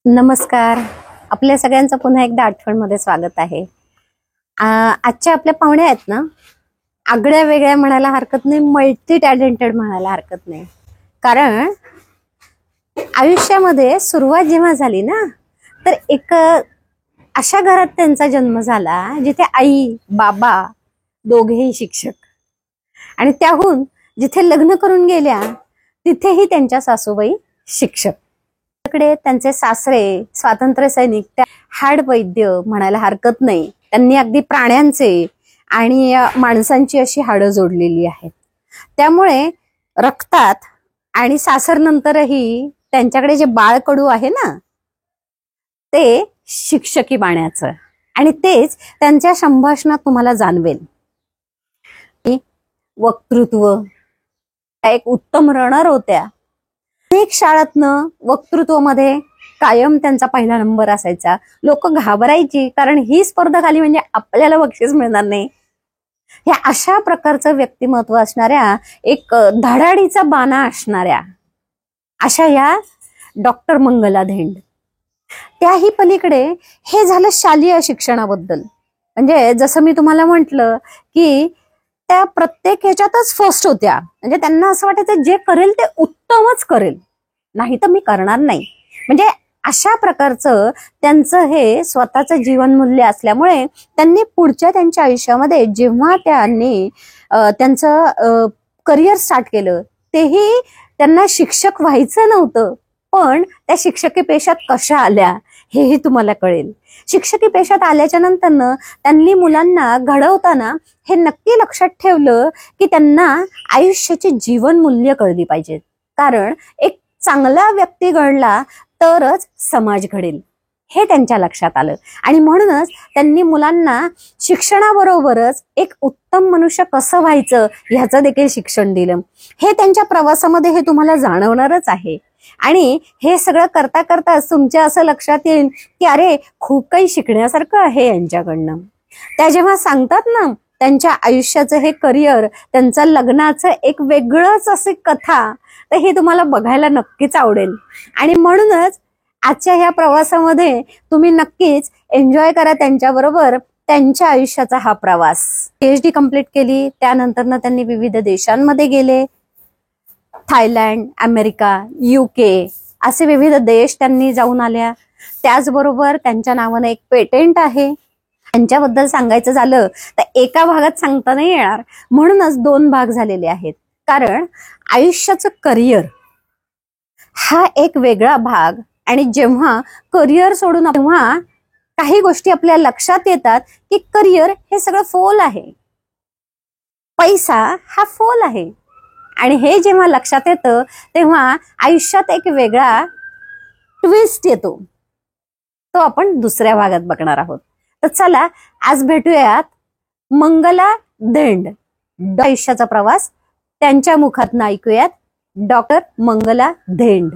नमस्कार. आपल्या सगळ्यांचं पुन्हा एकदा आठवणमध्ये स्वागत आहे. आजच्या आपल्या पाहुण्या आहेत ना, आगळ्या वेगळ्या म्हणायला हरकत नाही, मल्टी टॅलेंटेड म्हणायला हरकत नाही. कारण आयुष्यामध्ये सुरुवात जेव्हा झाली ना, तर एक अशा घरात त्यांचा जन्म झाला जिथे आई बाबा दोघेही शिक्षक, आणि त्याहून जिथे लग्न करून गेल्या तिथेही त्यांच्या सासूबाई शिक्षक. कडे त्यांचे सासरे स्वातंत्र्य सैनिक, त्या हाड वैद्य म्हणायला हरकत नाही. त्यांनी अगदी प्राण्यांचे आणि माणसांची अशी हाडं जोडलेली आहेत. त्यामुळे रक्तात आणि सासर नंतरही त्यांच्याकडे जे बाळकडू आहे ना, ते शिक्षकी बाण्याचं, आणि तेच त्यांच्या संभाषणात तुम्हाला जाणवेल. वक्तृत्व, एक उत्तम रनर होत्या. अनेक शाळातनं वक्तृत्वामध्ये कायम त्यांचा पहिला नंबर असायचा. लोक घाबरायची, कारण ही स्पर्धा खाली म्हणजे आपल्याला बक्षीस मिळणार नाही. ह्या अशा प्रकारचं व्यक्तिमत्व असणाऱ्या, एक धडाडीचा बाणा असणाऱ्या अशा ह्या डॉक्टर मंगला धेंड. त्याही पलीकडे हे झालं शालेय शिक्षणाबद्दल. म्हणजे जसं मी तुम्हाला म्हटलं की त्या प्रत्येक ह्याच्यातच फर्स्ट होत्या. म्हणजे त्यांना असं वाटायचं जे करेल ते उत्तमच करेल, नाही तर मी करणार नाही. म्हणजे अशा प्रकारचं त्यांचं हे स्वतःचं जीवनमूल्य असल्यामुळे त्यांनी पुढच्या त्यांच्या आयुष्यामध्ये जेव्हा त्यांनी त्यांचं करिअर स्टार्ट केलं, तेही त्यांना शिक्षक व्हायचं नव्हतं. पण त्या शिक्षकी पेशात कशा आल्या हेही तुम्हाला कळेल. शिक्षकी पेशात आल्याच्या नंतरनं त्यांनी मुलांना घडवताना हे नक्की लक्षात ठेवलं की त्यांना आयुष्याची जीवनमूल्य कळली पाहिजेत. कारण एक चांगला व्यक्ती घडला तरच समाज घडेल, हे त्यांच्या लक्षात आलं. आणि म्हणूनच त्यांनी मुलांना शिक्षणाबरोबरच एक उत्तम मनुष्य कसं व्हायचं ह्याचं देखील शिक्षण दिलं. हे त्यांच्या प्रवासामध्ये हे तुम्हाला जाणवणारच आहे. आणि हे सगळं करता करता तुमच्या असं लक्षात येईल की अरे, खूप काही शिकण्यासारखं आहे यांच्याकडनं. त्या जेव्हा सांगतात ना त्यांच्या आयुष्याचं हे करिअर, त्यांचं लग्नाचं एक वेगळंच अशी कथा, तर हे तुम्हाला बघायला नक्कीच आवडेल. आणि म्हणूनच आजच्या ह्या प्रवासामध्ये तुम्ही नक्कीच एन्जॉय करा त्यांच्याबरोबर त्यांच्या आयुष्याचा हा प्रवास. PhD कंप्लीट केली, त्यानंतर त्यांनी विविध देशांमध्ये गेले. थायलंड, अमेरिका, UK असे विविध देश त्यांनी जाऊन आल्या. त्याचबरोबर त्यांच्या नावानं एक पेटेंट आहे. त्यांच्याबद्दल सांगायचं झालं तर एका भागात सांगता नाही येणार, म्हणूनच 2 भाग झालेले आहेत. कारण आयुष्याचं करिअर हा एक वेगळा भाग, आणि जेव्हा करिअर सोडून तेव्हा काही गोष्टी आपल्या लक्षात येतात की करिअर हे सगळं फोल आहे, पैसा हा फोल आहे. आणि हे जेव्हा लक्षात येतं तेव्हा आयुष्यात एक वेगळा ट्विस्ट येतो. तो आपण दुसऱ्या भागात बघणार आहोत. तर चला आज भेटूयात मंगला धेंड. आयुष्याचा प्रवास त्यांच्या मुखातून ऐकूयात. डॉक्टर मंगला धेंड.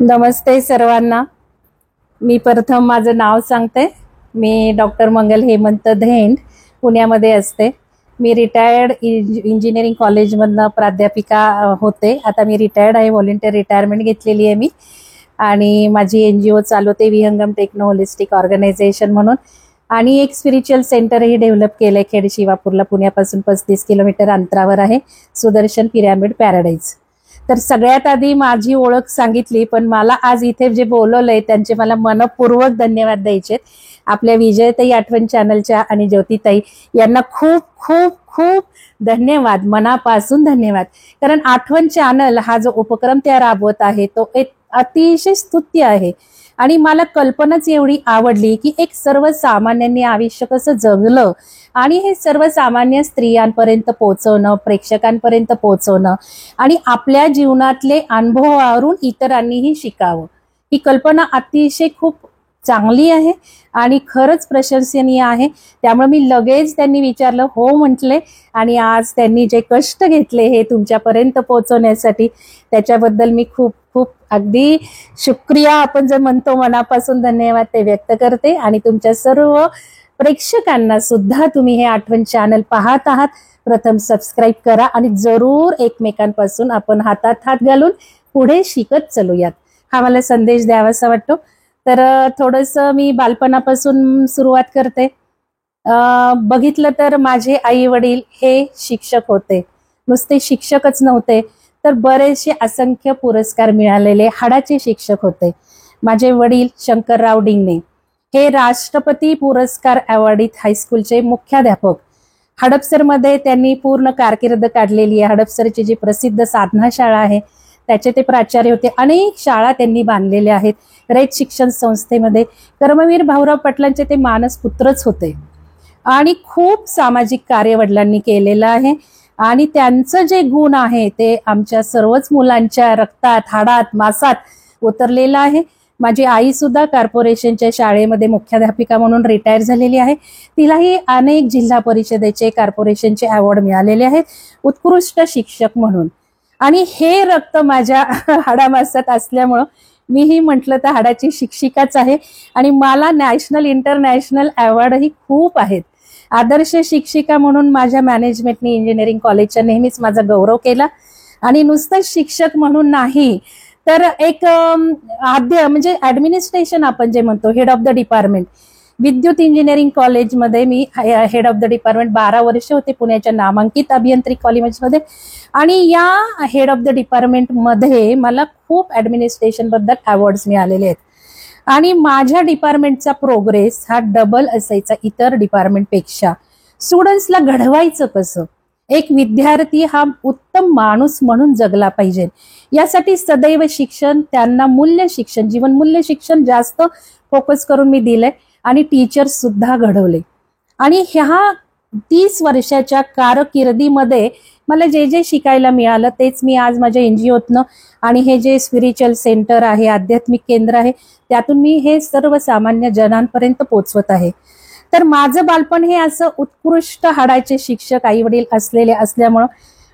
नमस्ते सर्वांना. मी प्रथम माझं नाव सांगते. मी डॉक्टर मंगल हेमंत धेंड पुण्यामध्ये असते. मी रिटायर्ड इंजिनिअरिंग कॉलेजमधनं प्राध्यापिका होते. आता मी रिटायर्ड आहे, व्हॉलेंटिअर रिटायरमेंट घेतलेली आहे मी. आणि माझी NGO चालवते विहंगम टेक्नो होलिस्टिक ऑर्गनायझेशन म्हणून. आणि एक स्पिरिच्युअल सेंटरही डेव्हलप केलं आहे खेड शिवापूरला, पुण्यापासून 35 किलोमीटर अंतरावर आहे, सुदर्शन पिरॅमिड पॅराडाईज. तर सगळ्यात आधी माझी ओळख सांगितली, पण मला आज इथे जे बोलवलंय त्यांचे मला मनपूर्वक धन्यवाद द्यायचे. आपल्या विजयताई आठवण चॅनलच्या आणि ज्योतिताई यांना खूप खूप खूप धन्यवाद, मनापासून धन्यवाद. कारण आठवण चॅनल हा जो उपक्रम त्या राबवत आहे तो एक अतिशय स्तुत्य आहे. आणि मला कल्पनाच एवढी आवडली की एक सर्वसामान्यांनी आयुष्य कसं जगलं आणि हे सर्वसामान्य स्त्रियांपर्यंत पोहोचवणं, प्रेक्षकांपर्यंत पोहोचवणं आणि आपल्या जीवनातले अनुभवावरून इतरांनीही शिकावं, ही कल्पना अतिशय खूप चांगली आहे आणि खरंच प्रशंसनीय आहे. त्यामुळे मी लगेच त्यांनी विचारलं, हो म्हटले. आणि आज त्यांनी जे कष्ट घेतले हे तुमच्यापर्यंत पोहोचवण्यासाठी, त्याच्याबद्दल मी खूप खूप अगदी शुक्रिया, आपण जे म्हणतो मनापासून धन्यवाद ते व्यक्त करते. आणि तुमच्या सर्व प्रेक्षकांना सुद्धा तुम्ही हे आठवण चॅनल पाहत आहात, प्रथम सबस्क्राईब करा आणि जरूर एकमेकांपासून आपण हातात हात घालून पुढे शिकत चलूयात, हा मला संदेश द्यावासा वाटतो. तर थोडंसं मी बालपणापासून सुरुवात करते. बघितलं तर माझे आई वडील हे शिक्षक होते. नुसते शिक्षकच नव्हते तर बरेचसे असंख्य पुरस्कार मिळालेले हाडाचे शिक्षक होते. माझे वडील शंकरराव डिंगणे हे राष्ट्रपती पुरस्कार अवॉर्डित हायस्कूलचे मुख्याध्यापक. हडपसरमध्ये त्यांनी पूर्ण कारकीर्द काढलेली आहे. हडपसरची जी प्रसिद्ध साधना शाळा आहे त्याचे ते प्राचार्य होते. अनेक शाळा त्यांनी बांधलेल्या आहेत. रयत शिक्षण संस्थेमध्ये कर्मवीर भाऊराव पाटलांचे ते मानसपुत्रच होते आणि खूप सामाजिक कार्य वडिलांनी केलेलं आहे. आणि त्यांचं जे गुण आहे ते आमच्या सर्वच मुलांच्या रक्तात, हाडात, मासात उतरलेलं आहे. माझी आई सुद्धा कॉर्पोरेशनच्या शाळेमध्ये मुख्याध्यापिका म्हणून रिटायर झालेली आहे. तिलाही अनेक जिल्हा परिषदेचे, कॉर्पोरेशनचे अवॉर्ड मिळालेले आहेत उत्कृष्ट शिक्षक म्हणून. आणि हे रक्त माझ्या हाडामासात असल्यामुळं मीही म्हटलं तर हाडाची शिक्षिकाच आहे. आणि मला नॅशनल, इंटरनॅशनल अवॉर्डही खूप आहेत. आदर्श शिक्षिका म्हणून माझ्या मॅनेजमेंटनी इंजिनिअरिंग कॉलेजच्या नेहमीच माझा गौरव केला. आणि नुसतं शिक्षक म्हणून नाही तर एक आद्य म्हणजे ऍडमिनिस्ट्रेशन आपण जे म्हणतो, हेड ऑफ द डिपार्टमेंट, विद्युत इंजिनिअरिंग कॉलेजमध्ये मी हेड ऑफ द डिपार्टमेंट 12 वर्ष होते पुण्याच्या नामांकित अभियांत्रिकी कॉलेजमध्ये. आणि या हेड ऑफ द डिपार्टमेंटमध्ये मला खूप ऍडमिनिस्ट्रेशन बद्दल अवॉर्ड्स मिळालेले आहेत. आणि माझ्या डिपार्टमेंटचा प्रोग्रेस हा डबल असायचा इतर डिपार्टमेंटपेक्षा. स्टुडंट्सला घडवायचं कसं, एक विद्यार्थी हा उत्तम माणूस म्हणून जगला पाहिजे यासाठी सदैव शिक्षण, त्यांना मूल्य शिक्षण, जीवनमूल्य शिक्षण जास्त फोकस करून मी दिलंय. आणि टीचर्स सुद्धा घडवले. आणि ह्या 30 वर्षाच्या कारकिर्दीमध्ये मला जे जे शिकायला मिळालं तेच मी आज माझ्या एनजीओतनं आणि हे जे स्पिरिच्युअल सेंटर आहे, आध्यात्मिक केंद्र आहे, त्यातून मी हे सर्वसामान्य जनांपर्यंत पोहोचवत आहे. तर माझं बालपण हे असं उत्कृष्ट हाडाचे शिक्षक आई वडील असलेले असल्यामुळं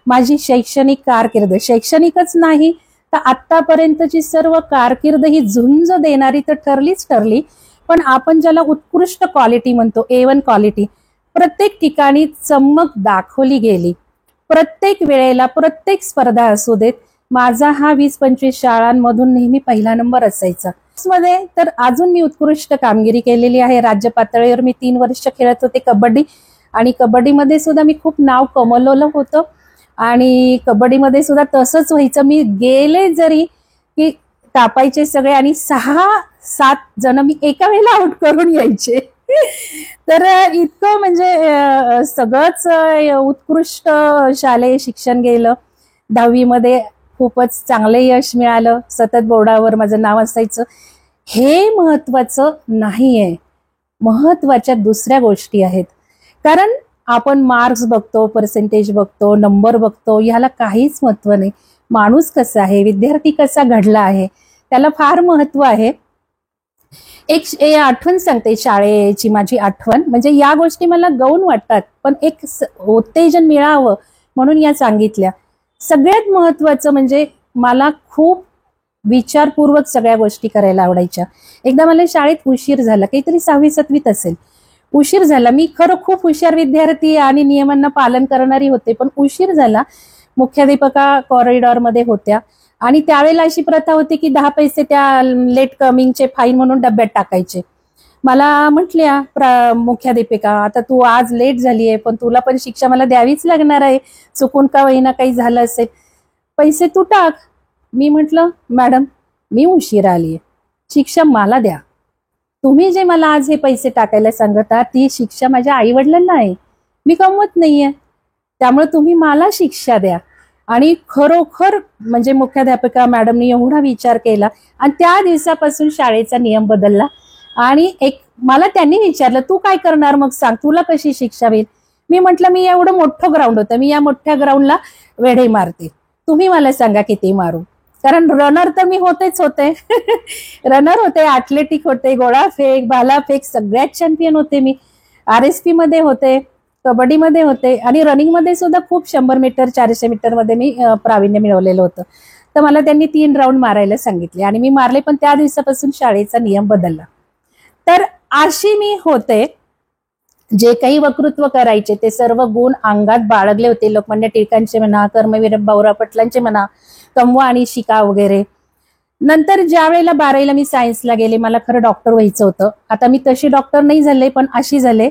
माझी शैक्षणिक कारकीर्द, शैक्षणिकच नाही तर आतापर्यंतची सर्व कारकीर्द ही झुंज देणारी तर ठरलीच ठरली. पण आपण ज्याला उत्कृष्ट क्वालिटी म्हणतो, A1 क्वालिटी, प्रत्येक ठिकाणी चमक दाखवली गेली. प्रत्येक वेळेला, प्रत्येक स्पर्धा असू देत, माझा हा 20-25 शाळांमधून नेहमी पहिला नंबर असायचा. मध्ये तर अजून मी उत्कृष्ट कामगिरी केलेली आहे. राज्य पातळीवर मी 3 वर्ष खेळत होते कबड्डी. आणि कबड्डीमध्ये सुद्धा मी खूप नाव कमवलेलं होतं. आणि कबड्डीमध्ये सुद्धा तसंच व्हायचं, मी गेले जरी की कापायचे सगळे आणि 6-7 जण मी एका वेळेला आउट करून यायचे. तर इतकं म्हणजे सगळंच उत्कृष्ट शालेय शिक्षण गेलं. 10वी मध्ये खूपच चांगलं यश मिळालं. सतत बोर्डावर माझं नाव असायचं. हे महत्वाचं नाहीये, महत्वाच्या दुसऱ्या गोष्टी आहेत. कारण आपण मार्क्स बघतो, पर्सेंटेज बघतो, नंबर बघतो, ह्याला काहीच महत्व नाही. माणूस कसा आहे, विद्यार्थी कसा घडला आहे, त्याला फार महत्व आहे. एक आठवण सांगते, शाळेची माझी आठवण. म्हणजे या गोष्टी मला गौण वाटतात पण एक उत्तेजन मिळावं म्हणून या सांगितल्या. सगळ्यात महत्वाचं म्हणजे मला खूप विचारपूर्वक सगळ्या गोष्टी करायला आवडायच्या. एकदा मला शाळेत उशीर झाला, काहीतरी 6वी-7वीत असेल, उशीर झाला. मी खरं खूप हुशार विद्यार्थी आणि नियमांना पालन करणारी होते, पण उशीर झाला. मुख्याध्यापिका कॉरिडॉरमध्ये होत्या आणि त्यावेळेला अशी प्रथा होती की 10 पैसे त्या लेट कमिंगचे फाईन म्हणून डब्यात टाकायचे. मला म्हटल्या मुख्याध्यापिका, आता तू आज लेट झाली आहे पण तुला पण शिक्षा मला द्यावीच लागणार आहे, चुकून का होईना काही झालं असेल, पैसे तू टाक. मी म्हटलं, मॅडम मी उशीर आलीये, शिक्षा मला द्या. तुम्ही जे मला आज हे पैसे टाकायला सांगता ती शिक्षा माझ्या आई वडिलांना आहे, मी कमवत नाहीये, त्यामुळे तुम्ही मला शिक्षा द्या. आणि खरोखर म्हणजे मुख्याध्यापिका मॅडमनी एवढा विचार केला आणि त्या दिवसापासून शाळेचा नियम बदलला. आणि मला त्यांनी विचारलं, तू काय करणार मग सांग, तुला कशी शिक्षा होईल. मी म्हटलं, मी एवढं मोठं ग्राउंड होतं, मी या मोठ्या ग्राउंडला वेढे मारते, तुम्ही मला सांगा किती मारू. कारण रनर तर मी होतेच होते. रनर होते, ऍथलेटिक होते, गोळाफेक, भालाफेक सगळ्यात चॅम्पियन होते मी. RSP मध्ये होते, कबड्डीमध्ये होते आणि रनिंग मध्ये सुद्धा खूप 100 मीटर 400 मीटर मध्ये मी प्रावीण्य मिळवलेलं होतं. तर मला त्यांनी 3 राऊंड मारायला सांगितले आणि मी मारले, पण त्या दिवसापासून शाळेचा नियम बदलला. तर अशी मी होते. जे काही वक्तृत्व करायचे ते सर्व गुण अंगात बाळगले होते. लोकमान्य टिळकांचे म्हणा, कर्मवीर भाऊराव पाटलांचे म्हणा, कमवा आणि शिका वगैरे. नंतर ज्या वेळेला 12वीला मी सायन्सला गेले, मला खरं डॉक्टर व्हायचं होतं. आता मी तशी डॉक्टर नाही झाले, पण अशी झाले.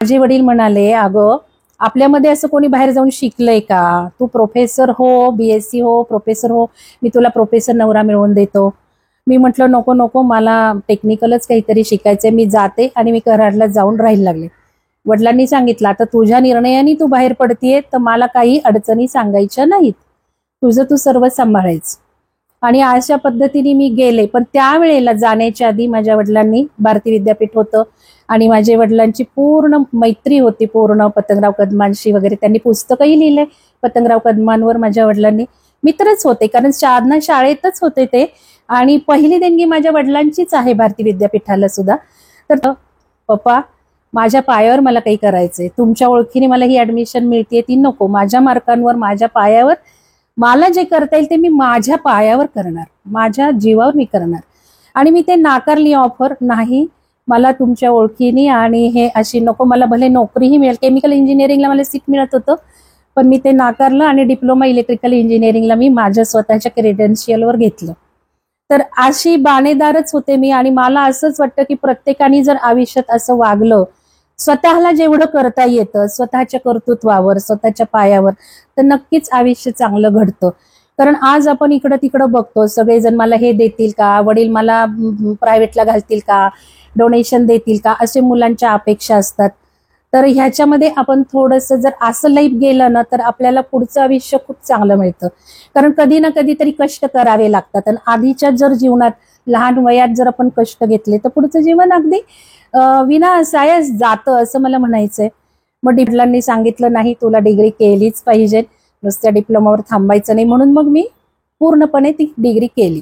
माझे वडील म्हणाले, अगं आपल्यामध्ये असं कोणी बाहेर जाऊन शिकलंय का? तू प्रोफेसर हो, BSc हो, प्रोफेसर हो, मी तुला प्रोफेसर नवरा मिळवून देतो. मी म्हटलं नको नको, मला टेक्निकलच काहीतरी शिकायचंय, मी जाते. आणि मी कराडला जाऊन राहायला लागले. वडिलांनी सांगितलं, आता तुझ्या निर्णयाने तू बाहेर पडतीये, तर मला काही अडचणी सांगायच्या नाहीत, तुझं तू सर्व सांभाळायचं. आणि अशा पद्धतीने मी गेले. पण त्यावेळेला जाण्याच्या आधी माझ्या वडिलांनी, भारती विद्यापीठ होतं आणि माझ्या वडिलांची पूर्ण मैत्री होती, पूर्ण पतंगराव कदमांशी वगैरे. त्यांनी पुस्तकही लिहिले पतंगराव कदमांवर. माझ्या वडिलांनी मित्रच होते, कारण साधना शाळेतच होते ते. आणि पहिली देणगी माझ्या वडिलांचीच आहे भारती विद्यापीठाला सुद्धा. तर पप्पा, माझ्या पायावर मला काही करायचंय, तुमच्या ओळखीने मला ही ऍडमिशन मिळते ती नको, माझ्या मार्कांवर, माझ्या पायावर मला जे करता येईल ते मी माझ्या पायावर करणार, माझ्या जीवावर मी करणार. आणि मी ते नाकारली ऑफर. नाही, मला तुमच्या ओळखीने आणि हे अशी नको, मला भले नोकरीही मिळेल. केमिकल इंजिनिअरिंगला मला सीट मिळत होतं, पण मी ते नाकारलं आणि डिप्लोमा इलेक्ट्रिकल इंजिनिअरिंगला मी माझ्या स्वतःच्या क्रेडेन्शियलवर घेतलं. तर अशी बाणेदारच होते मी. आणि मला असंच वाटतं की प्रत्येकाने जर आयुष्यात असं वागलं, स्वतःला जेवढं करता येतं स्वतःच्या कर्तृत्वावर, स्वतःच्या पायावर, तर नक्कीच आयुष्य चांगलं घडतं. कारण आज आपण इकडं तिकडं बघतो, सगळेजण मला हे देतील का, वडील मला प्रायव्हेटला घालतील का, डोनेशन देतील का, असे मुलांच्या अपेक्षा असतात. तर ह्याच्यामध्ये आपण थोडंसं जर असं लाईफ गेलं ना, तर आपल्याला पुढचं आयुष्य खूप चांगलं मिळतं. कारण कधी ना कधी तरी कष्ट करावे लागतात. आणि आधीच्या जर जीवनात लहान वयात जर आपण कष्ट घेतले, तर पुढचं जीवन अगदी विनासायास जातं, असं मला म्हणायचंय. मग वडिलांनी सांगितलं, नाही, तुला डिग्री केलीच पाहिजे, नुसत्या डिप्लोमावर थांबायचं नाही. म्हणून मग मी पूर्णपणे ती डिग्री केली.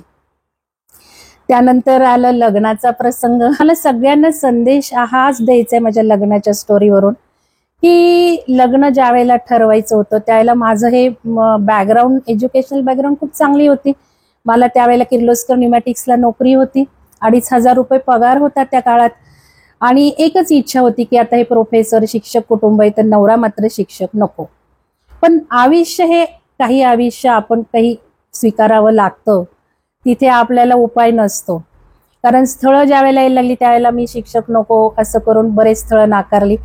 त्यानंतर आलं लग्नाचा प्रसंग. मला सगळ्यांना संदेश हाच द्यायचा आहे माझ्या लग्नाच्या स्टोरीवरून, की लग्न ज्या वेळेला ठरवायचं होतं त्यावेळेला माझं हे बॅकग्राऊंड, एज्युकेशनल बॅकग्राऊंड खूप चांगली होती. मला त्यावेळेला किर्लोस्कर न्यूमॅटिक्सला नोकरी होती, 2,500 रुपये पगार होता त्या काळात. आणि एकच इच्छा होती की आता हे प्रोफेसर, शिक्षक कुटुंब आहे, तर नवरा मात्र शिक्षक नको. पण आयुष्य हे काही आयुष्य आपण काही स्वीकारावं लागतं, तिथे आपल्याला उपाय नसतो. कारण स्थळं ज्या वेळेला यायला लागली त्यावेळेला मी शिक्षक नको असं करून बरेच स्थळं नाकारली.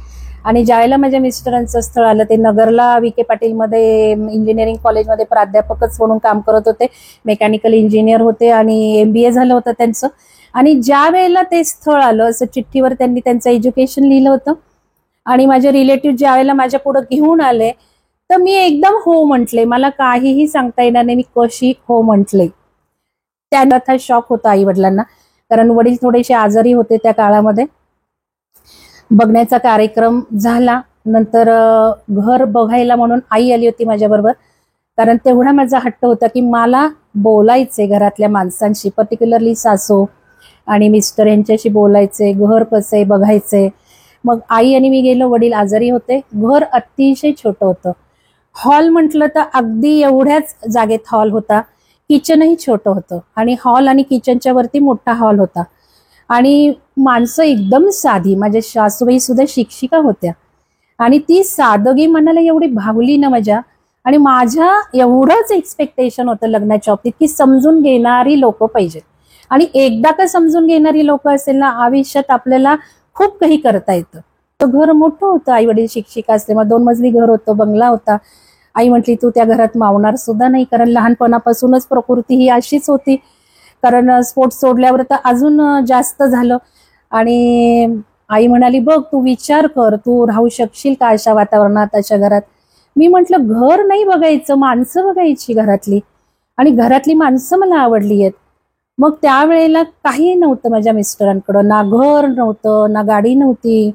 आणि ज्यावेळेला माझ्या मिस्टरांचं स्थळ आलं, ते नगरला विखे पाटीलमध्ये इंजिनिअरिंग कॉलेजमध्ये प्राध्यापकच म्हणून काम करत होते, मेकॅनिकल इंजिनियर होते आणि MBA झालं होतं त्यांचं. आणि ज्या वेळेला ते स्थळ आलं, असं चिठ्ठीवर त्यांनी त्यांचं एज्युकेशन लिहिलं होतं. आणि माझे रिलेटिव्ह ज्या वेळेला माझ्या पुढे घेऊन आले, तर मी एकदम हो म्हटले. मला काहीही सांगता येणार नाही, मी कशी हो म्हटले. त्यांना शॉक होता आई वडिलांना, कारण वडील थोडेसे आजारी होते त्या काळामध्ये. बघण्याचा कार्यक्रम झाला. नंतर घर बघायला म्हणून आई आली होती माझ्या बरोबर, कारण तेवढा माझा हट्ट होता की मला बोलायचे घरातल्या माणसांशी, पर्टिक्युलरली सासू आणि मिस्टर यांच्याशी बोलायचे, घर कसं आहे बघायचे. मग आई आणि मी गेलो. वडील आजारी होते. घर अतिशय छोटं होतं. हॉल म्हटलं तर अगदी एवढ्याच जागेत हॉल होता. किचनही छोटं होतं आणि हॉल आणि किचनच्या वरती मोठा हॉल होता. आणि माणसं एकदम साधी. माझ्या सासूबाई सुद्धा शिक्षिका होत्या आणि ती सादगी मनाला एवढी भावली ना माझ्या. आणि माझ्या एवढंच एक्सपेक्टेशन होतं लग्नाच्या बाबतीत की समजून घेणारी लोक पाहिजेत. आणि एकदा का समजून घेणारी लोक असेल ना, आयुष्यात आपल्याला खूप काही करता येतं. घर मोठं होतं, आई वडील शिक्षिका असल्यामुळे 2 मजली घर होतं, बंगला होता. आई म्हटली तू त्या घरात मावणार सुद्धा नाही, कारण लहानपणापासूनच प्रकृती ही अशीच होती. कारण स्पोर्ट्स सोडल्यावर तर अजून जास्त झालं. आणि आई म्हणाली बघ तू विचार कर, तू राहू शकशील का अशा वातावरणात, अशा घरात. मी म्हटलं घर नाही बघायचं, माणसं बघायची घरातली. आणि घरातली माणसं मला आवडली आहेत. मग त्यावेळेला काही नव्हतं माझ्या मिस्टरांकडं, ना घर नव्हतं, ना गाडी नव्हती,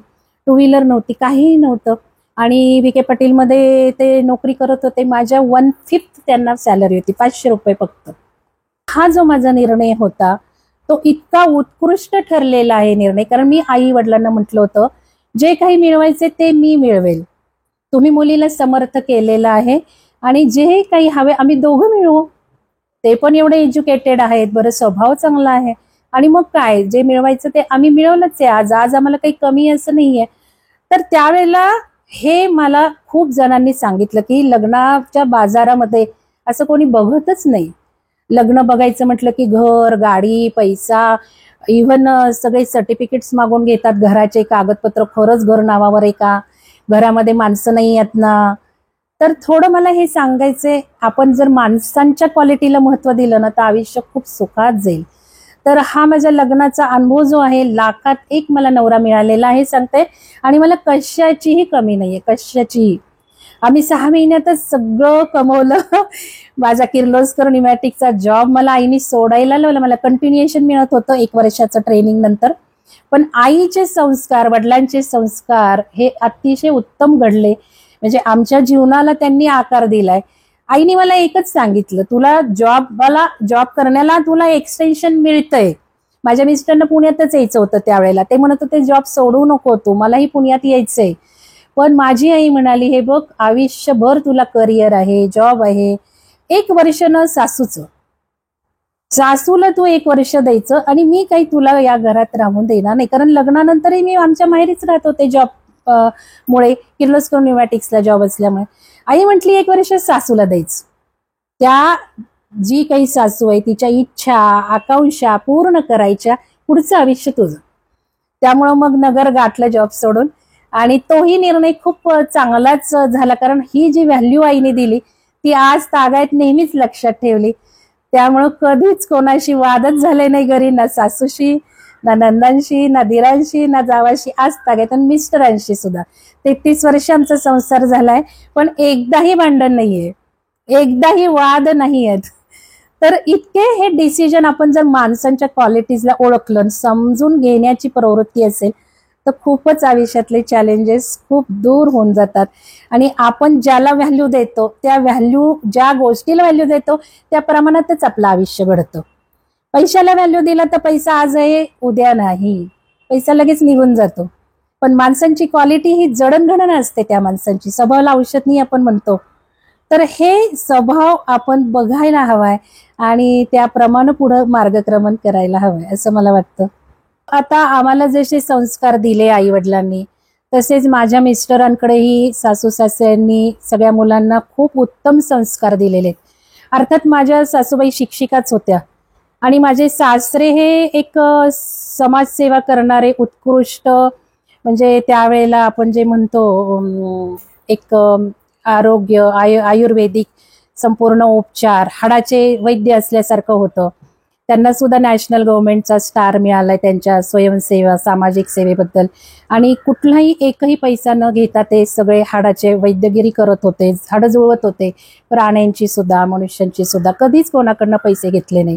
2 व्हीलर नव्हती, काहीही नव्हतं. आणि विखे पाटीलमध्ये ते नोकरी करत होते. माझ्या 1/5 त्यांना सॅलरी होती, 500 रुपये फक्त. हा जो माझा निर्णय होता तो इतका उत्कृष्ट ठरलेला आहे निर्णय, कारण मी आई वडिलांना म्हटलं होतं जे काही मिळवायचे ते मी मिळवेल, तुम्ही मुलीला समर्थ केलेलं आहे आणि जे काही हवे आम्ही दोघं मिळवू. ते पण एवढे एज्युकेटेड आहेत, बरं स्वभाव चांगला आहे. आणि मग काय जे मिळवायचं ते आम्ही मिळवलंच आहे. आज आज आम्हाला काही कमी असं नाहीये. तर त्यावेळेला हे मला खूप जणांनी सांगितलं की लग्नाच्या बाजारामध्ये असं कोणी बघतच नाही. लग्न बघायचं म्हटलं की घर, गाडी, पैसा, इव्हन सगळे सर्टिफिकेट्स मागून घेतात, घराचे कागदपत्र, खरंच घर नावावर आहे का, घरामध्ये माणसं नाही आहेत ना. तर थोडं मला हे सांगायचंय, आपण जर माणसांच्या क्वालिटीला महत्व दिलं ना तर आयुष्य खूप सुखात जाईल. तर हा माझ्या लग्नाचा अनुभव जो आहे, लाखात एक मला नवरा मिळालेला आहे सांगते, आणि मला कशाचीही कमी नाहीये, कशाचीही. आम्ही 6 महिन्यातच सगळं कमवलं. माझा किर्लोस्कर न्यूमॅटिकचा जॉब मला आईने सोडायला लावला. मला कंटिन्युएशन मिळत होतं 1 वर्षाचं ट्रेनिंग नंतर. पण आईचे संस्कार, वडिलांचे संस्कार हे अतिशय उत्तम घडले. म्हणजे आमच्या जीवनाला त्यांनी आकार दिलाय. आईने मला एकच सांगितलं, तुला जॉब करण्याला तुला एक्सटेन्शन मिळतंय. माझ्या मिस्टरनं पुण्यातच यायचं होतं त्यावेळेला. ते म्हणत होते जॉब सोडू नको तू, मलाही पुण्यात यायचंय. पण माझी आई म्हणाली, हे बघ आयुष्यभर तुला करिअर आहे, जॉब आहे, 1 वर्ष न सासूला तू 1 वर्ष द्यायचं, आणि मी काही तुला या घरात राहून देणार नाही. कारण लग्नानंतरही मी आमच्या माहेरीच राहत होते जॉब मुळे, किर्लोस्कर न्यूमॅटिक्सला जॉब असल्यामुळे. आई म्हटली 1 वर्ष सासूला द्यायचं. त्या जी काही सासू आहे तिच्या इच्छा, आकांक्षा पूर्ण करायच्या, पुढचं आयुष्य तुझं. त्यामुळं मग नगर गाठलं जॉब सोडून. आणि तोही निर्णय खूप चांगलाच झाला, कारण ही जी व्हॅल्यू आईने दिली ती आज तागायत नेहमीच लक्षात ठेवली. त्यामुळं कधीच कोणाशी वादच झाले नाही घरी, ना सासूशी, ना नंदांशी, ना दिरांशी, ना जावाशी, आज तागायत. आणि मिस्टरांशी सुद्धा 33 वर्ष आमचा संसार झालाय, पण एकदाही भांडण नाहीये, एकदाही वाद नाही आहेत. तर इतके हे डिसिजन आपण जर माणसांच्या क्वालिटीजला ओळखलं, समजून घेण्याची प्रवृत्ती असेल तर खूपच आयुष्यातले चॅलेंजेस खूप दूर होऊन जातात. आणि आपण ज्याला व्हॅल्यू देतो, ज्या गोष्टीला व्हॅल्यू देतो त्या प्रमाणातच आपलं आयुष्य घडतं. पैशाला व्हॅल्यू दिला तर पैसा आज आहे उद्या नाही, पैसा लगेच निघून जातो. पण माणसांची क्वालिटी ही जडणघडण असते, त्या माणसांची स्वभावाला औषध नाही आपण म्हणतो. तर हे स्वभाव आपण बघायला हवाय आणि त्याप्रमाणे पुढे मार्गक्रमण करायला हवंय असं मला वाटतं. आता आम्हाला जसे संस्कार दिले आई वडिलांनी, तसेच माझ्या मिस्टरांकडेही सासू सासऱ्यांनी सगळ्या मुलांना खूप उत्तम संस्कार दिलेले. अर्थात माझ्या सासूबाई शिक्षिकाच होत्या, आणि माझे सासरे हे एक समाजसेवा करणारे उत्कृष्ट, म्हणजे त्यावेळेला आपण जे म्हणतो एक आरोग्य, आयुर्वेदिक संपूर्ण उपचार, हाडाचे वैद्य असल्यासारखं होतं. त्यांना सुद्धा नॅशनल गव्हर्नमेंटचा स्टार मिळालाय त्यांच्या स्वयंसेवा, सामाजिक सेवेबद्दल. आणि कुठलाही एकही पैसा न घेता ते सगळे हाडाचे वैद्यगिरी करत होते, हाडं जुळवत होते, प्राण्यांची सुद्धा, मनुष्यांची सुद्धा. कधीच कोणाकडनं पैसे घेतले नाही.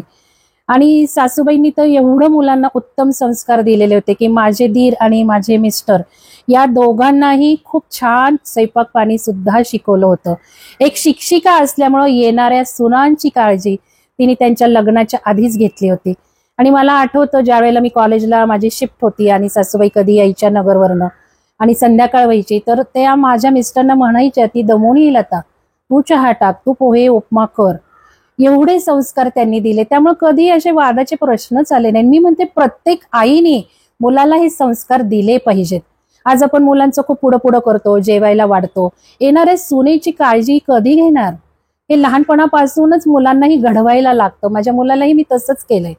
आणि सासूबाईंनी तर एवढं मुलांना उत्तम संस्कार दिलेले होते की माझे दीर आणि माझे मिस्टर या दोघांनाही खूप छान स्वयंपाक पाणी सुद्धा शिकवलं होतं. एक शिक्षिका असल्यामुळं येणाऱ्या सुनांची काळजी तिने त्यांच्या लग्नाच्या आधीच घेतली होती. आणि मला आठवतं ज्या वेळेला मी कॉलेजला माझी शिफ्ट होती आणि सासूबाई कधी यायच्या नगरवरनं आणि संध्याकाळ व्हायची, तर त्या माझ्या मिस्टरना म्हणायच्या, ती दमून येईल आता, तू चहा टाक, तू पोहे उपमा कर. एवढे संस्कार त्यांनी दिले, त्यामुळे कधी असे वादाचे प्रश्नच आले नाही. मी म्हणते प्रत्येक आईने मुलाला हे संस्कार दिले पाहिजेत. आज आपण मुलांचं खूप पुढं करतो, जेवायला वाढतो, येणाऱ्या सुनेची काळजी कधी घेणार? हे लहानपणापासूनच मुलांनाही घडवायला लागतं. माझ्या मुलालाही मी तसंच केलंय.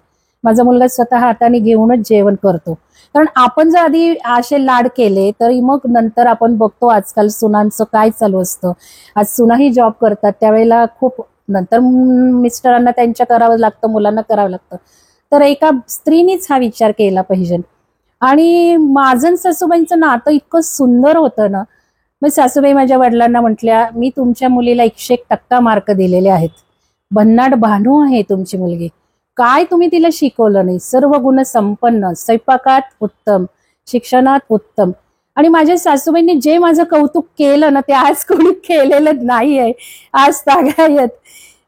माझा मुलगा स्वतः हाताने घेऊनच जेवण करतो. कारण आपण जर आधी असे लाड केले तरी मग नंतर आपण बघतो आजकाल सुनांचं काय चालू असतं. आज सुनाही जॉब करतात, त्यावेळेला खूप नंतर मिस्टरांना त्यांच्या करावं लागतं, मुलांना करावं लागतं. तर एका स्त्रीनीच हा विचार केला पाहिजे. आणि माझं सासूबाईंचं नातं इतकं सुंदर होतं ना, मग सासूबाई माझ्या वडिलांना म्हटल्या, मी तुमच्या मुलीला 101% मार्क दिलेले आहेत, भन्नाट भानू आहे तुमची मुलगी, काय तुम्ही तिला शिकवलं नाही, सर्व गुण संपन्न, स्वयंपाकात उत्तम, शिक्षणात उत्तम. आणि माझ्या सासूबाईंनी जे माझं कौतुक केलं ना ते आज कोणी केलेलं नाहीये आज तागायत.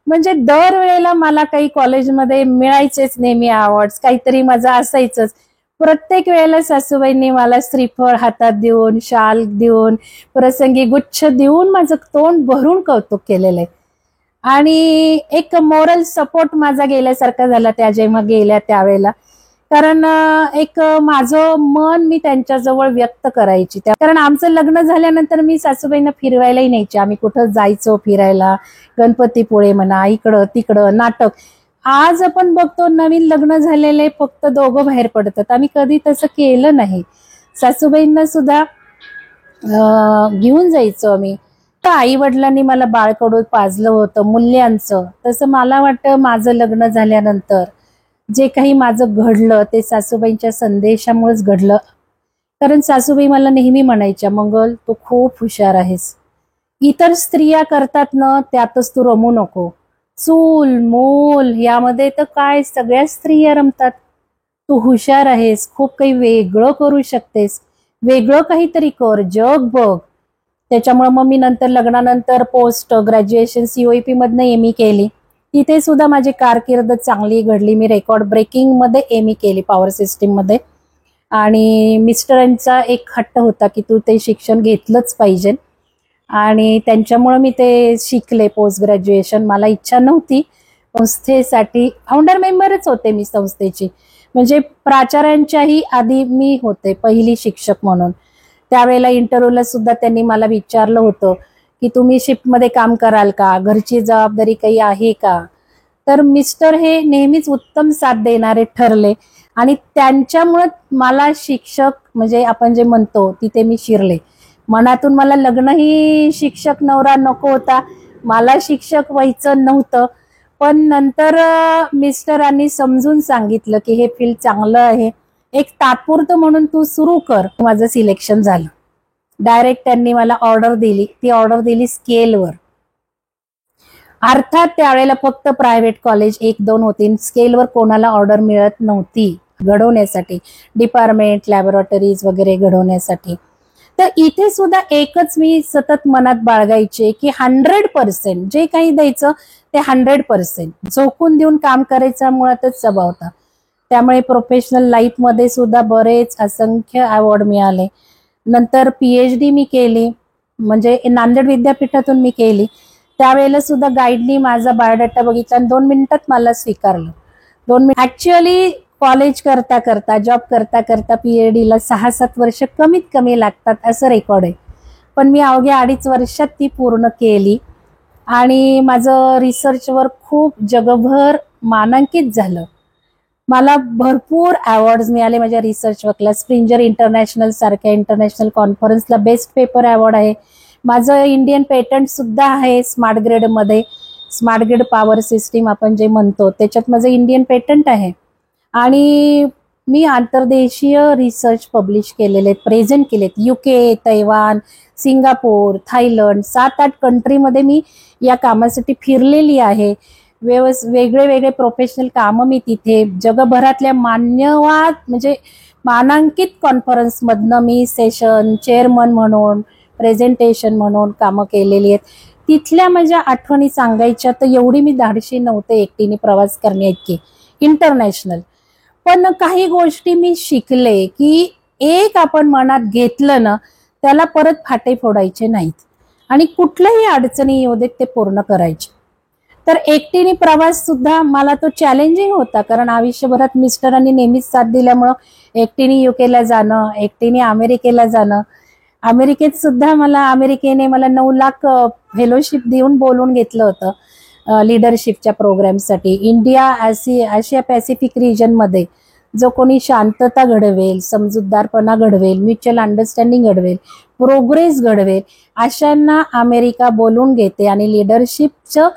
म्हणजे दरवेळेला मला काही कॉलेजमध्ये मिळायचेच नेहमी अवॉर्ड्स, काहीतरी माझं असायचंच. प्रत्येक वेळेला सासूबाईंनी मला श्रीफळ हातात देऊन, शाल देऊन, प्रसंगी गुच्छ देऊन माझं तोंड भरून कौतुक केलेलं आहे. आणि एक मोरल सपोर्ट माझा गेल्यासारखा झाला त्या जेव्हा गेल्या त्यावेळेला. कारण एक माझं मन मी त्यांच्याजवळ व्यक्त करायची. कारण आमचं लग्न झाल्यानंतर मी सासूबाईंना फिरवायलाही न्यायचे. आम्ही कुठं जायचो फिरायला, गणपतीपुळे म्हणा, इकडं तिकडं, नाटक. आज आपण बघतो नवीन लग्न झालेले फक्त दोघं बाहेर पडतात. आम्ही कधी तसं केलं नाही. सासूबाईंना सुद्धा घेऊन जायचो आम्ही. तर आई वडिलांनी मला बाळकडून पाजलं होतं मूल्यांचं. तसं मला वाटतं माझं लग्न झाल्यानंतर जे काही माझं घडलं ते सासूबाईंच्या संदेशामुळेच घडलं. कारण सासूबाई मला नेहमी म्हणायच्या, मंगल तू खूप हुशार आहेस, इतर स्त्रिया करतात ना त्यातच तू रमू नको. चूल मूल यामध्ये तर काय सगळ्या स्त्रिया रमतात. तू हुशार आहेस, खूप काही वेगळं करू शकतेस, वेगळं काहीतरी कर, जग बघ. त्याच्यामुळे मग मी नंतर लग्नानंतर पोस्ट ग्रॅज्युएशन COEP मधनं ME केली. तिथे सुद्धा माझी कारकीर्द चांगली घडली. मी रेकॉर्ड ब्रेकिंग मध्ये ME केली पॉवर सिस्टीम मध्ये. आणि मिस्टरांचा एक हट्ट होता की तू ते शिक्षण घेतलंच पाहिजे आणि त्यांच्यामुळे मी ते शिकले पोस्ट ग्रॅज्युएशन. मला इच्छा नव्हती. संस्थेसाठी फाउंडर मेंबरच होते मी संस्थेची, म्हणजे प्राचार्यांच्याही आधी मी होते पहिली शिक्षक म्हणून. त्यावेळेला इंटरव्ह्यूला सुद्धा त्यांनी मला विचारलं होतं की तुम्ही शिफ्टमध्ये काम कराल का, घरची जबाबदारी काही आहे का. तर मिस्टर हे नेहमीच उत्तम साथ देणारे ठरले आणि त्यांच्यामुळे मला शिक्षक म्हणजे आपण जे म्हणतो तिथे मी शिरले. मनातून मला लग्नही शिक्षक नवरा नको होता, मला शिक्षक व्हायचं नव्हतं. पण नंतर मिस्टरांनी समजून सांगितलं की हे फील्ड चांगलं आहे, एक तात्पुरतं म्हणून तू सुरू कर. माझं सिलेक्शन झालं. डायरेक्ट त्यांनी मला ऑर्डर दिली. ती ऑर्डर दिली स्केलवर. अर्थात त्यावेळेला फक्त प्रायव्हेट कॉलेज 1-2 होती. स्केलवर कोणाला ऑर्डर मिळत नव्हती घडवण्यासाठी, डिपार्टमेंट लॅबोरेटरीज वगैरे घडवण्यासाठी. तर इथे सुद्धा एकच मी सतत मनात बाळगायचे की 100% जे काही द्यायचं ते 100% झोकून देऊन काम करायचा मुळातच स्वभाव होता. त्यामुळे प्रोफेशनल लाईफ मध्ये सुद्धा बरेच असंख्य अवॉर्ड मिळाले. नंतर PhD मी केली, म्हणजे नांदेड विद्यापीठातून मी केली. त्यावेळेला सुद्धा गाईडनी माझा बायोडाटा बघितला आणि 2 मिनिटात मला स्वीकारलं. 2 मिनिट. ऍक्च्युअली कॉलेज करता करता जॉब करता करता PhD ला 6-7 वर्ष कमीत कमी लागतात असं रेकॉर्ड आहे. पण मी अवघ्या 2.5 वर्षात ती पूर्ण केली आणि माझं रिसर्चवर खूप जगभर मानांकित झालं. मला भरपूर अवॉर्ड्स मिळाले माझ्या रिसर्च वर्कला. स्प्रिंजर इंटरनॅशनल सारख्या इंटरनॅशनल कॉन्फरन्सला बेस्ट पेपर अवॉर्ड आहे. माझं इंडियन पेटंट सुद्धा आहे स्मार्ट ग्रिड मध्ये. स्मार्ट ग्रिड पॉवर सिस्टीम आपण जे म्हणतो त्याच्यात माझं इंडियन पेटंट आहे. आणि मी आंतरदेशीय रिसर्च पब्लिश केलेले, प्रेझेंट केलेत. UK, तैवान, सिंगापूर, थायलंड 7-8 कंट्रीमध्ये मी या कामासाठी फिरलेली आहे. वेगळे वेगळे प्रोफेशनल कामं मी तिथे जगभरातल्या मान्यवाद म्हणजे मानांकित कॉन्फरन्समधनं मी सेशन चेअरमन म्हणून, प्रेझेंटेशन म्हणून कामं केलेली आहेत. तिथल्या माझ्या आठवणी सांगायच्या तर एवढी मी धाडशी नव्हते एकटीने प्रवास करण्याइतकी इंटरनॅशनल. पण काही गोष्टी मी शिकले की एक आपण मनात घेतलं ना त्याला परत फाटे फोडायचे नाहीत आणि कुठल्याही अडचणी येऊ देत ते पूर्ण करायचे. तर एकटीने प्रवास सुद्धा मला तो चॅलेंजिंग होता, कारण आयुष्यभरात मिस्टरांनी नेहमीच साथ दिल्यामुळं एकटीने UK ला जाणं, एकटीने अमेरिकेला जाणं. अमेरिकेत सुद्धा अमेरिकेने मला 9 लाख फेलोशिप देऊन बोलून घेतलं होतं लिडरशिपच्या प्रोग्रामसाठी. आशिया पॅसिफिक रिजन मध्ये जो कोणी शांतता घडवेल, समजूतदारपणा घडवेल, म्युच्युअल अंडरस्टँडिंग घडवेल, प्रोग्रेस घडवेल, अशांना अमेरिका बोलून घेते आणि लिडरशिपचं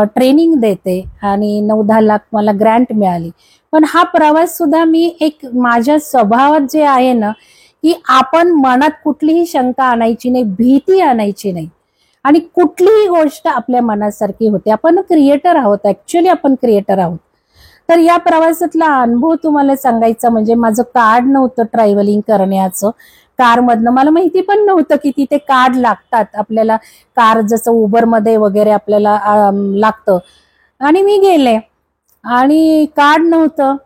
ट्रेनिंग देते आणि 9-10 लाख मला ग्रँट मिळाली. पण हा प्रवास सुद्धा मी एक माझ्या स्वभावात जे आहे ना की आपण मनात कुठलीही शंका आणायची नाही, भीती आणायची नाही आणि कुठलीही गोष्ट आपल्या मनासारखी होते. आपण क्रिएटर आहोत, ऍक्च्युअली आपण क्रिएटर आहोत. तर या प्रवासातला अनुभव तुम्हाला सांगायचा म्हणजे माझं कार्ड नव्हतं ट्रॅव्हलिंग करण्याचं. कारमधनं मला माहिती पण नव्हतं की तिथे कार्ड लागतात आपल्याला, कार जसं उबरमध्ये वगैरे आपल्याला लागतं. आणि मी गेले आणि कार्ड नव्हतं,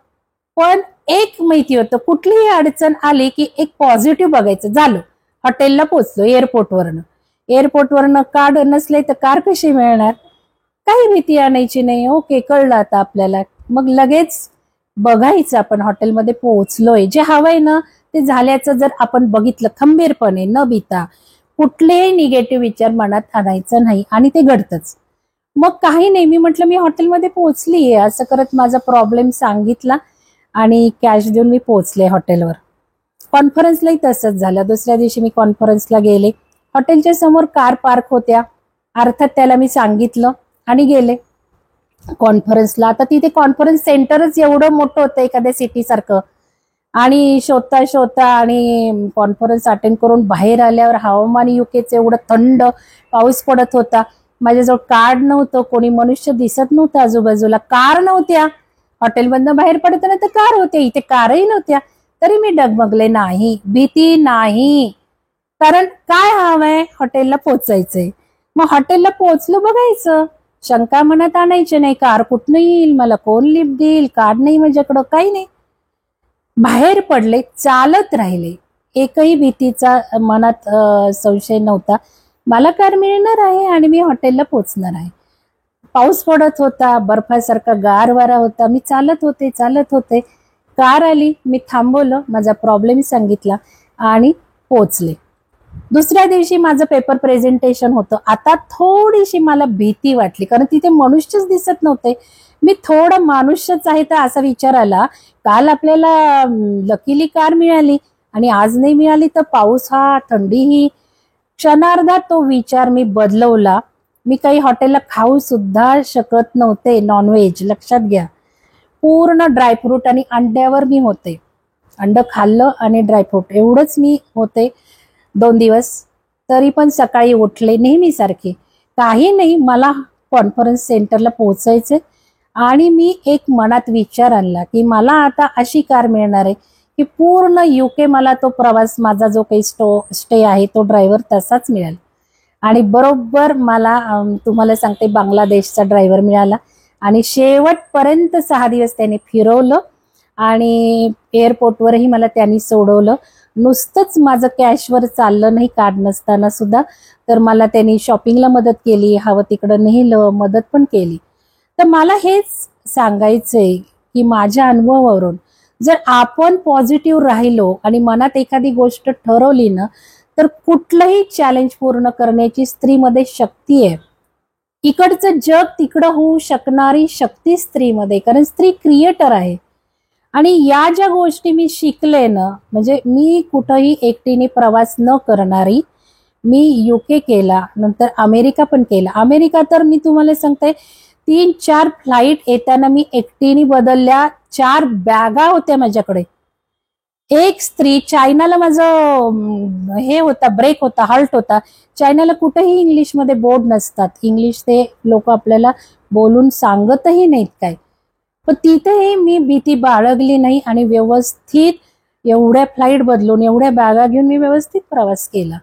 पण एक माहिती होतं कुठलीही अडचण आली की एक पॉझिटिव्ह बघायचं. झालं, हॉटेलला पोहोचलो, एअरपोर्टवरनं कार्ड नसले तर कार कशी मिळणार, काही भीती आणायची नाही. ओके, कळलं आता आपल्याला. मग लगेच बघायचं आपण हॉटेलमध्ये पोहोचलोय, जे हवंय ना ते झाल्याचं जर आपण बघितलं खंबीरपणे न भीता, कुठलेही निगेटिव्ह विचार मनात आणायचं नाही आणि ते घडतंच. मग काही नाही, मी म्हटलं मी हॉटेलमध्ये पोहोचली आहे असं करत माझा प्रॉब्लेम सांगितला आणि कॅश देऊन मी पोहोचले हॉटेलवर. कॉन्फरन्सलाही तसंच झालं. दुसऱ्या दिवशी मी कॉन्फरन्सला गेले. हॉटेलच्या समोर कार पार्क होत्या, अर्थात त्याला मी सांगितलं आणि गेले कॉन्फरन्सला. आता तिथे कॉन्फरन्स सेंटरच एवढं मोठं होतं एखाद्या सिटी सारखं, आणि शोधता शोधता आणि कॉन्फरन्स अटेंड करून बाहेर आल्यावर हवामान युकेचं एवढं थंड, पाऊस पडत होता. माझ्याजवळ कार्ड नव्हतं, कोणी मनुष्य दिसत नव्हतं आजूबाजूला, कार नव्हत्या. हॉटेलमधनं बाहेर पडताना तर कार होते, इथे कारही नव्हत्या. तरी मी डगमगले नाही, भीती नाही. कारण काय हवंय, हॉटेलला पोचायचंय. मग हॉटेलला पोचलो बघायचं, शंका मनात आणायची नाही. कार कुठनं येईल, मला कोण लिफ्ट देईल, कार्ड नाही माझ्याकडं, काही नाही. बाहेर पडले, चालत राहिले. एकही भीतीचा मनात संशय नव्हता. मला कार मिळणार आहे आणि मी हॉटेलला पोचणार आहे. पाऊस पडत होता, बर्फासारखा गार वारा होता. मी चालत होते. कार आली, मी थांबवलं, माझा प्रॉब्लेम सांगितला आणि पोचले. दुसऱ्या दिवशी माझं पेपर प्रेझेंटेशन होतं. आता थोडीशी मला भीती वाटली, कारण तिथे मनुष्यच दिसत नव्हते. मी थोडं मानुष्यच आहे तर असा विचार आला, काल आपल्याला लकीली कार मिळाली आणि आज नाही मिळाली तर पाऊस हा, थंडी ही. क्षणार्धात तो विचार मी बदलवला. मी काही हॉटेलला खाऊ सुद्धा शकत नव्हते नॉनव्हेज, लक्षात घ्या. पूर्ण ड्रायफ्रूट आणि अंड्यावर मी होते. अंड खाल्लं आणि ड्रायफ्रूट एवढंच मी होते 2 दिवस. तरी पण सकाळी उठले नेहमीसारखे, काही नाही, मला कॉन्फरन्स सेंटरला पोहोचायचे. आणि मी एक मनात विचार आणला की मला आता अशी कार मिळणार आहे की पूर्ण युके मला तो प्रवास, माझा जो काही स्टे आहे तो ड्रायव्हर तसाच मिळाला. आणि बरोबर मला तुम्हाला सांगते, बांगलादेशचा ड्रायव्हर मिळाला आणि शेवटपर्यंत 6 दिवस त्याने फिरवलं आणि एअरपोर्टवरही मला त्यांनी सोडवलं. नुसतंच माझं कॅशवर चाललं नाही, कार्ड नसताना सुद्धा, तर मला त्यांनी शॉपिंगला मदत केली, हवं तिकडं नेलं, मदत पण केली. तर मला हेच सांगायचंय की माझ्या अनुभवावरून जर आपण पॉझिटिव्ह राहिलो आणि मनात एखादी गोष्ट ठरवली ना, तर कुठलंही चॅलेंज पूर्ण करण्याची स्त्रीमध्ये शक्ती आहे. इकडचं जग तिकडं होऊ शकणारी शक्ती स्त्रीमध्ये, कारण स्त्री क्रिएटर आहे. आणि या ज्या गोष्टी मी शिकले ना, म्हणजे मी कुठंही एकटीने प्रवास न करणारी, मी युके केला, नंतर अमेरिका पण केला. अमेरिका तर मी तुम्हाला सांगते, 3-4 फ्लाईट येताना मी एकटीने बदलल्या. 4 बॅगा होत्या माझ्याकडे. एक स्त्री, चायनाला माझं हे होता, ब्रेक होता, हॉल्ट होता. चायनाला कुठेही इंग्लिशमध्ये बोर्ड नसतात, इंग्लिश ते लोक आपल्याला बोलून सांगतही नाहीत काय. पण तिथेही मी भीती बाळगली नाही आणि व्यवस्थित एवढ्या फ्लाईट बदलून, एवढ्या बॅगा घेऊन मी व्यवस्थित प्रवास केला.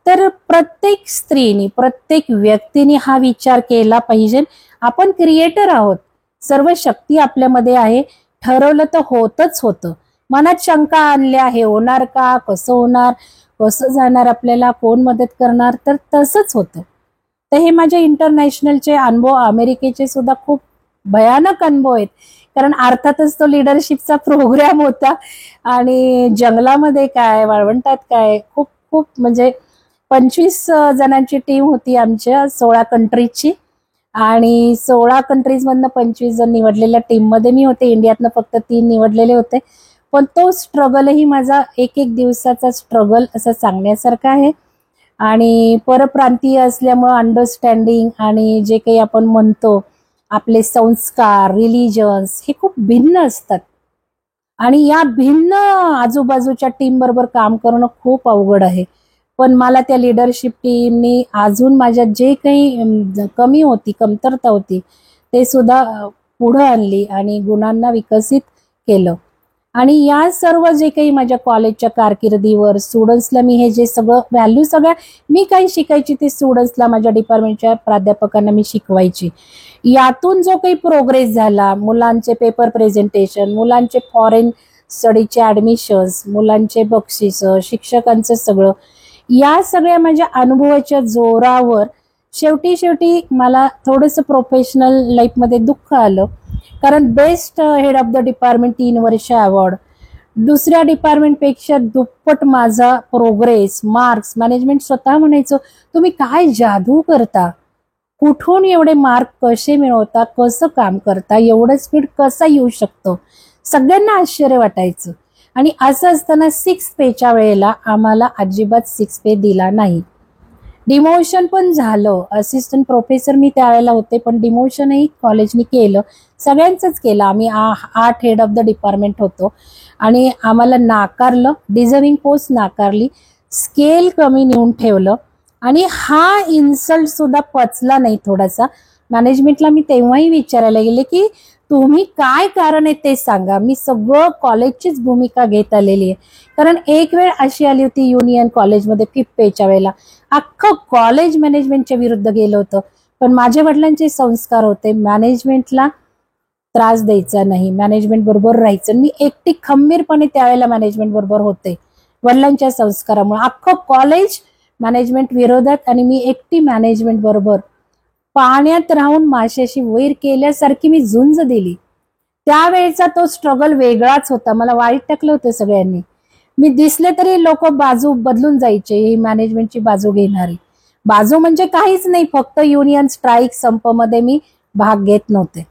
तर प्रत्येक स्त्रीने, प्रत्येक व्यक्तीने हा विचार केला पाहिजे, आपण क्रिएटर आहोत, सर्व शक्ती आपल्यामध्ये आहे. ठरवलं तर होतच होतं. मनात शंका आणल्या, हे होणार का, कसं होणार, कसं जाणार, आपल्याला कोण मदत करणार, तर तसंच होतं. तर हे माझे इंटरनॅशनलचे अनुभव, अमेरिकेचे सुद्धा खूप भयानक अनुभव आहेत. कारण अर्थातच तो लिडरशिपचा प्रोग्राम होता आणि जंगलामध्ये काय, वाळवंटात काय, खूप खूप म्हणजे 25 जणांची टीम होती आमच्या 16 कंट्रीजची. आणि 16 कंट्रीजमधनं 25 जण निवडलेल्या टीममध्ये मी होते. इंडियातनं फक्त 3 निवडलेले होते. पण तो स्ट्रगलही माझा एक दिवसाचा स्ट्रगल असं सांगण्यासारखा आहे. आणि परप्रांतीय असल्यामुळं अंडरस्टँडिंग आणि जे काही आपण म्हणतो आपले संस्कार, रिलिजन्स हे खूप भिन्न असतात. आणि या भिन्न आजूबाजूच्या टीम बरोबर काम करणं खूप अवघड आहे. पण मला त्या लिडरशिप टीमनी अजून माझ्यात जे काही कमी होती, कमतरता होती, ते सुद्धा पुढं आणली आणि गुणांना विकसित केलं. आणि या सर्व जे काही माझ्या कॉलेजच्या कारकिर्दीवर स्टुडंट्सला मी हे जे सगळं व्हॅल्यू, सगळ्या मी काही शिकायची ते स्टुडंट्सला, माझ्या डिपार्टमेंटच्या प्राध्यापकांना मी शिकवायची. यातून जो काही प्रोग्रेस झाला, मुलांचे पेपर प्रेझेंटेशन, मुलांचे फॉरेन स्टडीचे ॲडमिशन्स, मुलांचे बक्षीस, शिक्षकांचं सगळं, या सगळ्या माझ्या अनुभवाच्या जोरावर शेवटी मला थोडंसं प्रोफेशनल लाईफमध्ये दुःख आलं. कारण best head of the department 3 वर्ष अवॉर्ड, दुसऱ्या डिपार्टमेंटपेक्षा दुप्पट माझा प्रोग्रेस, मार्क्स. मॅनेजमेंट स्वतः म्हणायचं, तुम्ही काय जादू करता, कुठून एवढे मार्क कसे मिळवता, कसं काम करता, एवढं स्पीड कसं येऊ शकतं, सगळ्यांना आश्चर्य वाटायचं. आणि असं असताना 6 पेच्या वेळेला आम्हाला अजिबात 6 पे दिला नाही. डिमोशन पण झालं. असिस्टंट प्रोफेसर मी त्यावेळेला होते, पण डिमोशनही कॉलेजनी केलं, सगळ्यांचंच केलं. आम्ही 8 हेड ऑफ द डिपार्टमेंट होतो आणि आम्हाला नाकारलं, डिझर्विंग पोस्ट नाकारली, स्केल कमी नेऊन ठेवलं. आणि हा इन्सल्ट सुद्धा पचला नाही थोडासा. मॅनेजमेंटला मी तेव्हाही विचारायला गेले की तुम्ही काय कारण आहे ते सांगा. मी सगळं कॉलेजचीच भूमिका घेत आलेली आहे. कारण एक वेळ अशी आली होती युनियन कॉलेजमध्ये 5th पेच्या वेळेला अख्खं कॉलेज मॅनेजमेंटच्या विरुद्ध गेलं होतं. पण माझ्या वडिलांचे संस्कार होते, मॅनेजमेंटला त्रास द्यायचा नाही, मॅनेजमेंट बरोबर राहायचं. मी एकटी खंबीरपणे त्यावेळेला मॅनेजमेंट बरोबर होते वडिलांच्या संस्कारामुळे. अख्खं कॉलेज मॅनेजमेंट विरोधात आणि मी एकटी मॅनेजमेंट बरोबर. पाण्यात राहून माशाशी वैर केल्यासारखी मी झुंज दिली. त्यावेळेचा तो स्ट्रगल वेगळाच होता. मला वाईट टाकलं होतं सगळ्यांनी. मी दिसले तरी लोक बाजू बदलून जायचे, ही मॅनेजमेंटची बाजू घेणारी. बाजू म्हणजे काहीच नाही, फक्त युनियन स्ट्राईक संपमध्ये मी भाग घेत नव्हते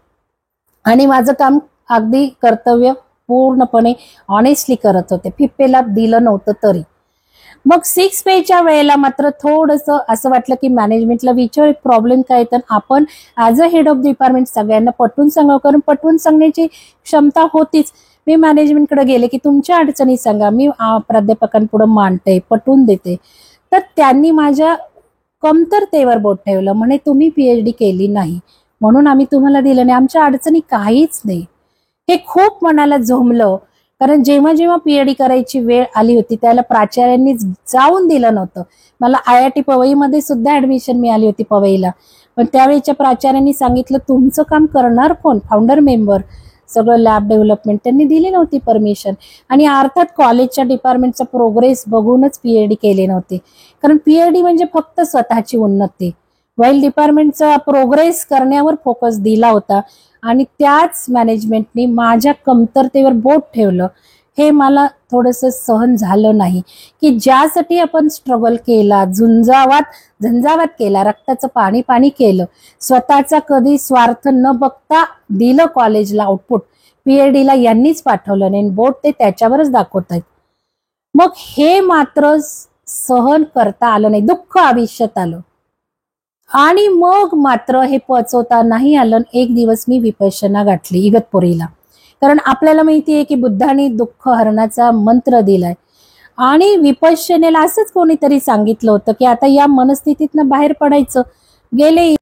आणि माझं काम अगदी कर्तव्य पूर्णपणे ऑनेस्टली करत होते. 5th पेला दिलं नव्हतं तरी. मग 6 पेच्या वेळेला मात्र थोडंसं असं वाटलं की मॅनेजमेंटला विचार प्रॉब्लेम काय, तर आपण as a head of department सगळ्यांना पटवून सांगावं, कारण पटवून सांगण्याची क्षमता होतीच. मी मॅनेजमेंटकडे गेले की तुमच्या अडचणी सांगा, मी प्राध्यापकांपुढे मांडते, पटवून देते. तर त्यांनी माझ्या कमतरतेवर बोट ठेवलं. म्हणे तुम्ही PhD केली नाही म्हणून आम्ही तुम्हाला दिलं नाही, आमच्या अडचणी काहीच नाही. हे खूप मनाला झोंबलं. कारण जेव्हा जेव्हा PhD करायची वेळ आली होती त्याला प्राचार्यांनी जाऊन दिलं नव्हतं. मला IIT पवईमध्ये सुद्धा ऍडमिशन मिळाली होती पवईला, पण त्यावेळेच्या प्राचार्यांनी सांगितलं तुमचं काम करणार कोण, फाउंडर मेंबर, सगळं लॅब डेव्हलपमेंट, त्यांनी दिली नव्हती परमिशन. आणि अर्थात कॉलेजच्या डिपार्टमेंटचा प्रोग्रेस बघूनच PhD केले नव्हते. कारण PhD म्हणजे फक्त स्वतःची उन्नती, वाईल डिपार्टमेंटचा प्रोग्रेस करण्यावर फोकस दिला होता. आणि त्याच मॅनेजमेंटनी माझ्या कमतरतेवर बोट ठेवलं. हे मला थोडंसं सहन झालं नाही की ज्यासाठी आपण स्ट्रगल केला, झंझावात केला, रक्ताचं पाणी पाणी केलं, स्वतःचा कधी स्वार्थ न बघता दिलं कॉलेजला आउटपुट, PhDला यांनीच पाठवलं नाही, बोट ते त्याच्यावरच दाखवत आहेत. मग हे मात्र सहन करता आलं नाही, दुःख आयुष्यात आलं. आणि मग मात्र हे पचवता नाही आलं. एक दिवस मी विपश्यना गाठली इगतपुरीला, कारण आपल्याला माहिती आहे की बुद्धाने दुःख हरणाचा मंत्र दिलाय. आणि विपश्यनेला असंच कोणीतरी सांगितलं होतं की आता या मनस्थितीतनं बाहेर पडायचं. गेले